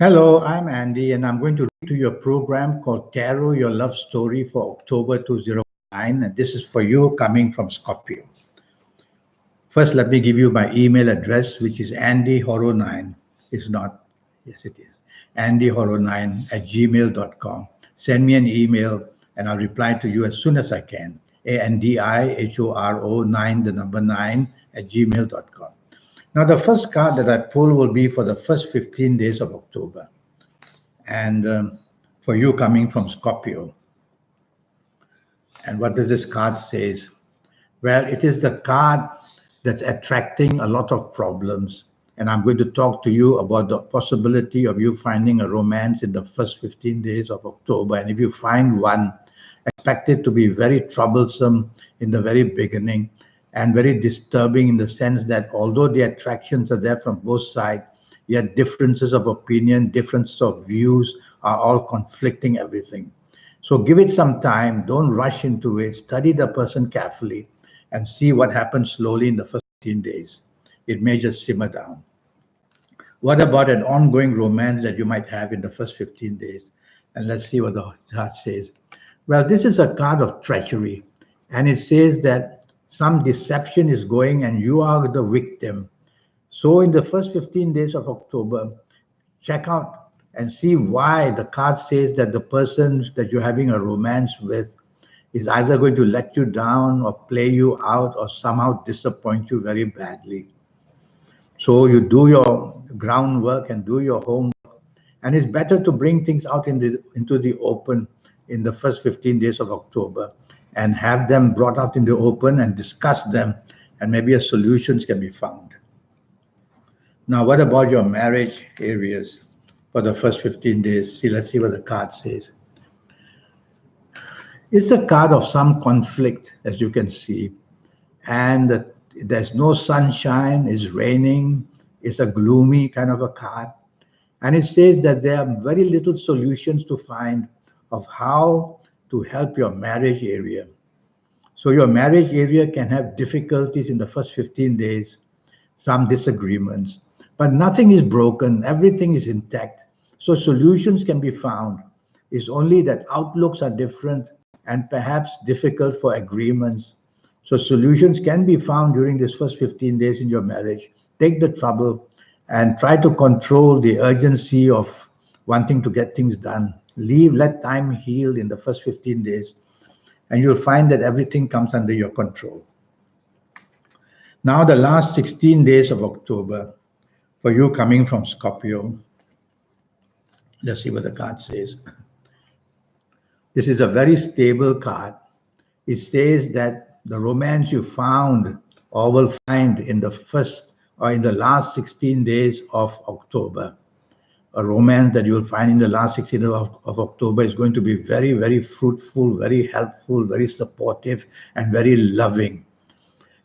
Hello, I'm Andy, and I'm going to read to you a program called Tarot Your Love Story for October 2009. And this is for you coming from Scorpio. First, let me give you my email address, which is andyhorror9. It's not, yes, it is. andyhorror9 at gmail.com. Send me an email, and I'll reply to you as soon as I can. ANDIHORO9, the number 9, at gmail.com. Now, the first card that I pull will be for the first 15 days of October. And for you coming from Scorpio. And what does this card says? Well, it is the card that's attracting a lot of problems. And I'm going to talk to you about the possibility of you finding a romance in the first 15 days of October. And if you find one, expect it to be very troublesome in the very beginning and very disturbing in the sense that although the attractions are there from both sides, yet differences of opinion, differences of views are all conflicting everything. So give it some time, don't rush into it, study the person carefully and see what happens slowly in the first 15 days. It may just simmer down. What about an ongoing romance that you might have in the first 15 days? And let's see what the card says. Well, this is a card of treachery, and it says that some deception is going and you are the victim. So in the first 15 days of October, check out and see why the card says that the person that you're having a romance with is either going to let you down or play you out or somehow disappoint you very badly. So you do your groundwork and do your homework. And it's better to bring things out into the open in the first 15 days of October and have them brought out in the open and discuss them, and maybe a solutions can be found. Now, what about your marriage areas for the first 15 days? Let's see what the card says. It's a card of some conflict, as you can see. And there's no sunshine, it's raining, it's a gloomy kind of a card. And it says that there are very little solutions to find of how to help your marriage area. So your marriage area can have difficulties in the first 15 days, some disagreements, but nothing is broken, everything is intact. So solutions can be found. It's only that outlooks are different and perhaps difficult for agreements. So solutions can be found during this first 15 days in your marriage. Take the trouble and try to control the urgency of wanting to get things done. Let time heal in the first 15 days, and you'll find that everything comes under your control. Now, the last 16 days of October, for you coming from Scorpio, let's see what the card says. This is a very stable card. It says that the romance you found or will find in the first or in the last 16 days of October, a romance that you'll find in the last 16 days of October is going to be very, very fruitful, very helpful, very supportive, and very loving.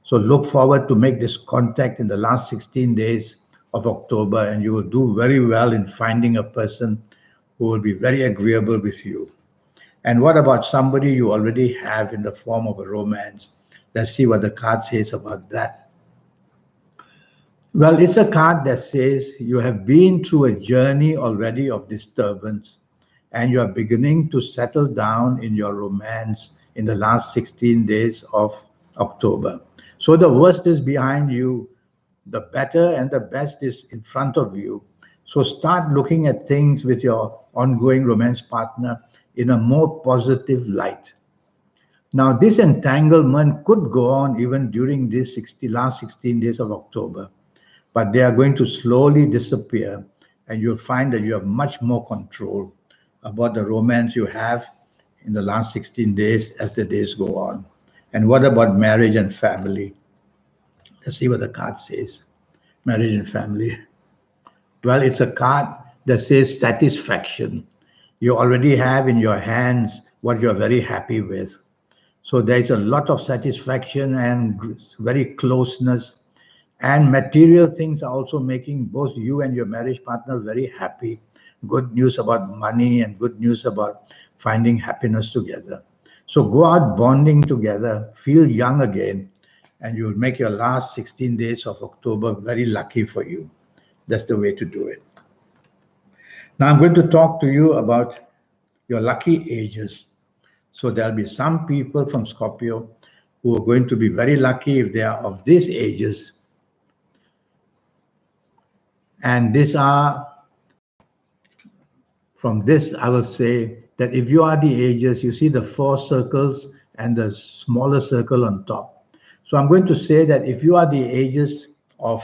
So look forward to make this contact in the last 16 days of October, and you will do very well in finding a person who will be very agreeable with you. And what about somebody you already have in the form of a romance? Let's see what the card says about that. Well, it's a card that says you have been through a journey already of disturbance and you are beginning to settle down in your romance in the last 16 days of October. So the worst is behind you, the better and the best is in front of you. So start looking at things with your ongoing romance partner in a more positive light. Now, this entanglement could go on even during this last 16 days of October, but they are going to slowly disappear, and you'll find that you have much more control about the romance you have in the last 16 days as the days go on. And what about marriage and family? Let's see what the card says. Marriage and family. Well, it's a card that says satisfaction. You already have in your hands what you're very happy with. So there's a lot of satisfaction and very closeness, and material things are also making both you and your marriage partner very happy. Good news about money and good news about finding happiness together. So go out bonding together, feel young again, and you'll make your last 16 days of October very lucky for you. That's the way to do it. Now I'm going to talk to you about your lucky ages. So there'll be some people from Scorpio who are going to be very lucky if they are of these ages. And these are, from this, I will say that if you are the ages, you see the 4 circles and the smaller circle on top. So I'm going to say that if you are the ages of,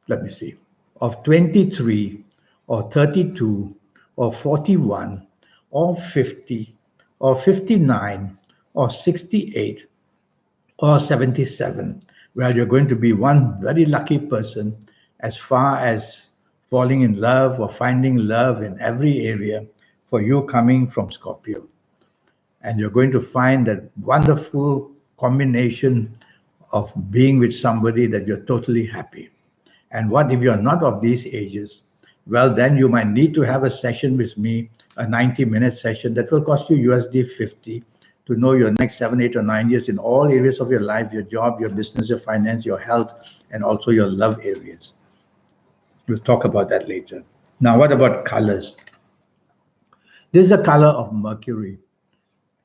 let me see, of 23 or 32 or 41 or 50 or 59 or 68 or 77, well, you're going to be one very lucky person as far as falling in love or finding love in every area for you coming from Scorpio. And you're going to find that wonderful combination of being with somebody that you're totally happy. And what if you're not of these ages? Well, then you might need to have a session with me, a 90-minute session that will cost you USD 50 to know your next 7, 8, or 9 years in all areas of your life, your job, your business, your finance, your health, and also your love areas. We'll talk about that later. Now, what about colors? This is the color of Mercury.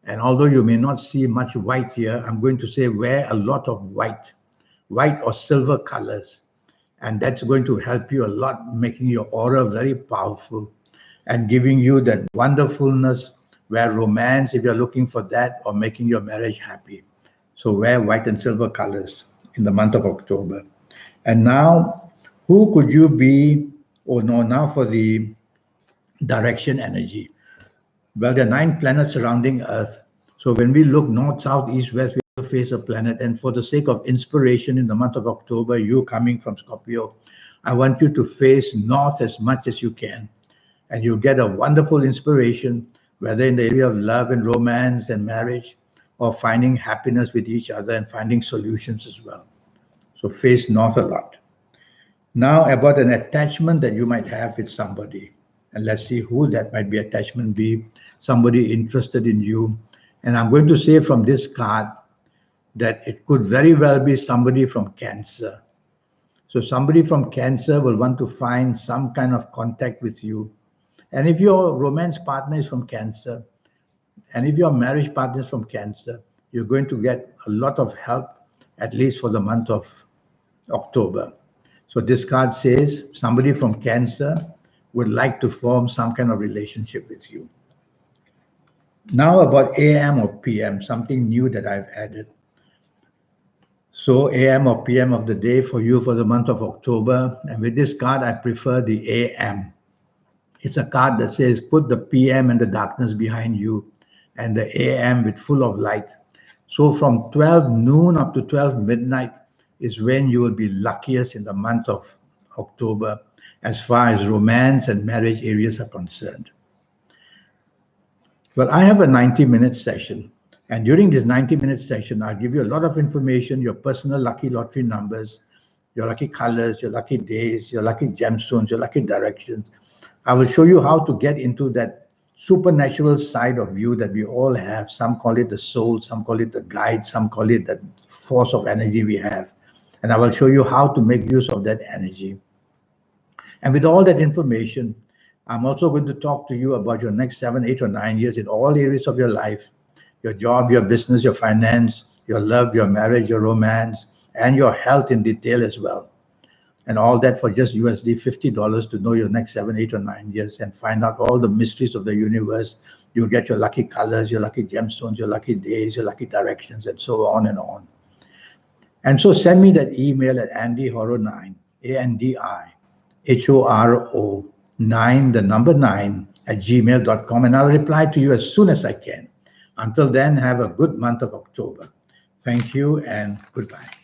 And although you may not see much white here, I'm going to say wear a lot of white or silver colors. And that's going to help you a lot, making your aura very powerful and giving you that wonderfulness where romance, if you're looking for that, or making your marriage happy. So wear white and silver colors in the month of October. And now, who could you be? Oh no, now for the direction energy. Well, there are 9 planets surrounding Earth. So when we look north, south, east, west, we face a planet. And for the sake of inspiration in the month of October, you coming from Scorpio, I want you to face north as much as you can. And you'll get a wonderful inspiration, whether in the area of love and romance and marriage, or finding happiness with each other and finding solutions as well. So face north a lot. Now about an attachment that you might have with somebody. And let's see who that might be attachment be, somebody interested in you. And I'm going to say from this card that it could very well be somebody from Cancer. So somebody from Cancer will want to find some kind of contact with you. And if your romance partner is from Cancer, and if your marriage partner is from Cancer, you're going to get a lot of help, at least for the month of October. So this card says somebody from Cancer would like to form some kind of relationship with you. Now about AM or PM, something new that I've added. So AM or PM of the day for you for the month of October. And with this card, I prefer the AM. It's a card that says put the PM and the darkness behind you and the AM with full of light. So from 12 noon up to 12 midnight is when you will be luckiest in the month of October as far as romance and marriage areas are concerned. Well, I have a 90-minute session. And during this 90-minute session, I'll give you a lot of information, your personal lucky lottery numbers, your lucky colors, your lucky days, your lucky gemstones, your lucky directions. I will show you how to get into that supernatural side of you that we all have. Some call it the soul, some call it the guide, some call it the force of energy we have. And I will show you how to make use of that energy. And with all that information, I'm also going to talk to you about your next 7, 8, or 9 years in all areas of your life, your job, your business, your finance, your love, your marriage, your romance, and your health in detail as well. And all that for just USD $50 to know your next 7, 8, or 9 years and find out all the mysteries of the universe. You'll get your lucky colors, your lucky gemstones, your lucky days, your lucky directions, and so on and on. And so send me that email at andyhoro9, ANDIHORO9, the number 9, at gmail.com, and I'll reply to you as soon as I can. Until then, have a good month of October. Thank you and goodbye.